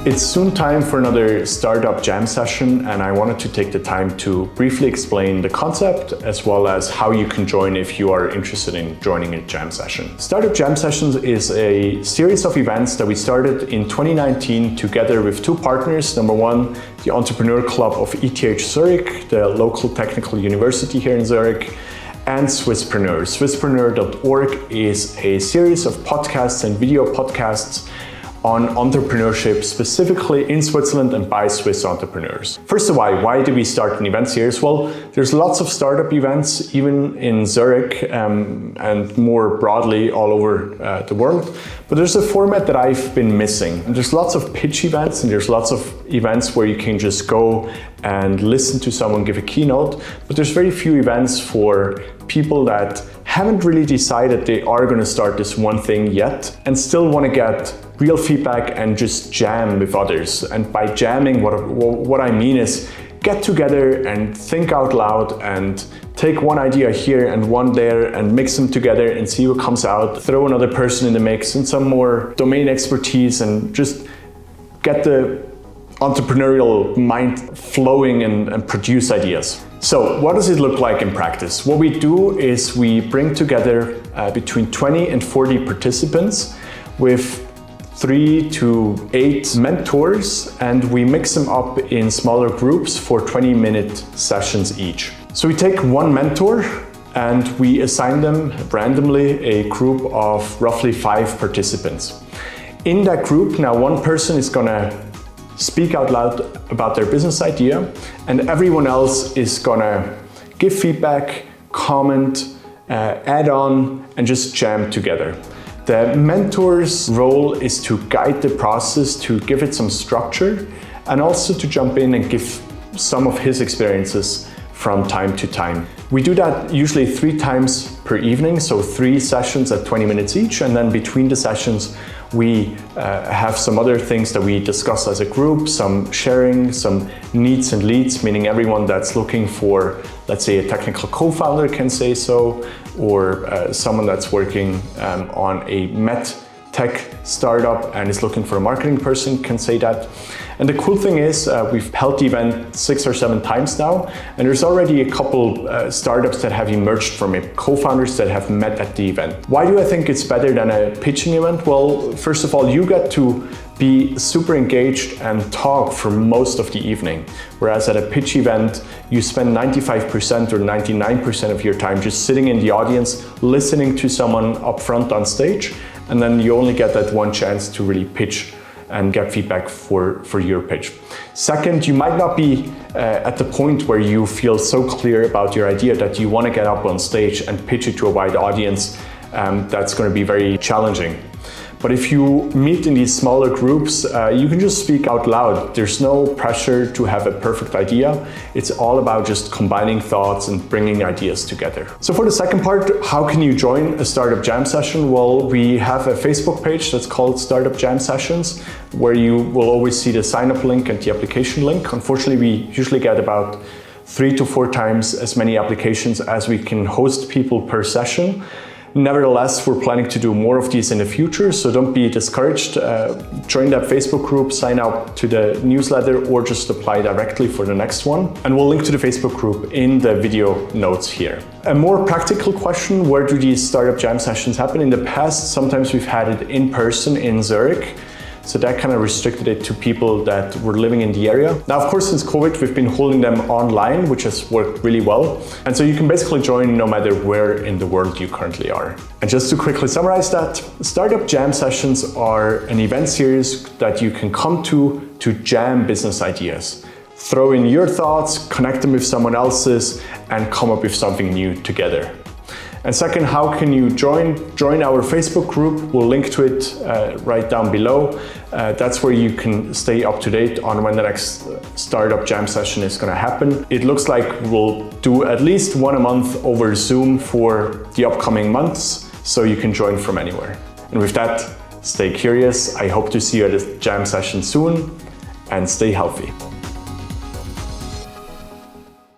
It's soon time for another Startup Jam session, and I wanted to take the time to briefly explain the concept as well as how you can join if you are interested in joining a jam session. Startup Jam Sessions is a series of events that we started in 2019 together with two partners. Number one, the Entrepreneur Club of ETH Zurich, the local technical university here in Zurich, and Swisspreneur. Swisspreneur.org is a series of podcasts and video podcasts on entrepreneurship, specifically in Switzerland and by Swiss entrepreneurs. First of all, why did we start an event series? Well, there's lots of startup events, even in Zurich and more broadly all over the world. But there's a format that I've been missing. And there's lots of pitch events and there's lots of events where you can just go and listen to someone give a keynote. But there's very few events for people that haven't really decided they are going to start this one thing yet and still want to get real feedback and just jam with others. And by jamming, what I mean is get together and think out loud and take one idea here and one there and mix them together and see what comes out. Throw another person in the mix and some more domain expertise and just get the entrepreneurial mind flowing and produce ideas. So what does it look like in practice? What we do is we bring together between 20 and 40 participants with 3 to 8 mentors, and we mix them up in smaller groups for 20-minute sessions each. So we take one mentor and we assign them randomly a group of roughly 5 participants. In that group, now one person is gonna speak out loud about their business idea, and everyone else is gonna give feedback, comment, add on, and just jam together. The mentor's role is to guide the process, to give it some structure, and also to jump in and give some of his experiences from time to time. We do that usually 3 times per evening, so 3 sessions at 20 minutes each, and then between the sessions we have some other things that we discuss as a group, some sharing, some needs and leads, meaning everyone that's looking for, let's say, a technical co-founder can say so, or someone that's working on a med tech startup and is looking for a marketing person can say that. And the cool thing is we've held the event 6 or 7 times now, and there's already a couple startups that have emerged from it, co-founders that have met at the event. Why do I think it's better than a pitching event? Well, first of all, you get to be super engaged and talk for most of the evening. Whereas at a pitch event, you spend 95% or 99% of your time just sitting in the audience, listening to someone up front on stage, and then you only get that one chance to really pitch and get feedback for your pitch. Second, you might not be at the point where you feel so clear about your idea that you want to get up on stage and pitch it to a wide audience. That's going to be very challenging. But if you meet in these smaller groups, you can just speak out loud. There's no pressure to have a perfect idea. It's all about just combining thoughts and bringing ideas together. So for the second part, how can you join a Startup Jam session? Well, we have a Facebook page that's called Startup Jam Sessions, where you will always see the sign-up link and the application link. Unfortunately, we usually get about 3 to 4 times as many applications as we can host people per session. Nevertheless, we're planning to do more of these in the future, so don't be discouraged. Join that Facebook group, sign up to the newsletter, or just apply directly for the next one. And we'll link to the Facebook group in the video notes here. A more practical question, where do these Startup Jam sessions happen? In the past, sometimes we've had it in person in Zurich. So that kind of restricted it to people that were living in the area. Now, of course, since COVID, we've been holding them online, which has worked really well. And so you can basically join no matter where in the world you currently are. And just to quickly summarize that, Startup Jam Sessions are an event series that you can come to jam business ideas. Throw in your thoughts, connect them with someone else's, and come up with something new together. And second, how can you join our Facebook group? We'll link to it right down below. That's where you can stay up to date on when the next Startup Jam session is going to happen. It looks like we'll do at least 1 a month over Zoom for the upcoming months, so you can join from anywhere. And with that, stay curious. I hope to see you at a jam session soon, and stay healthy.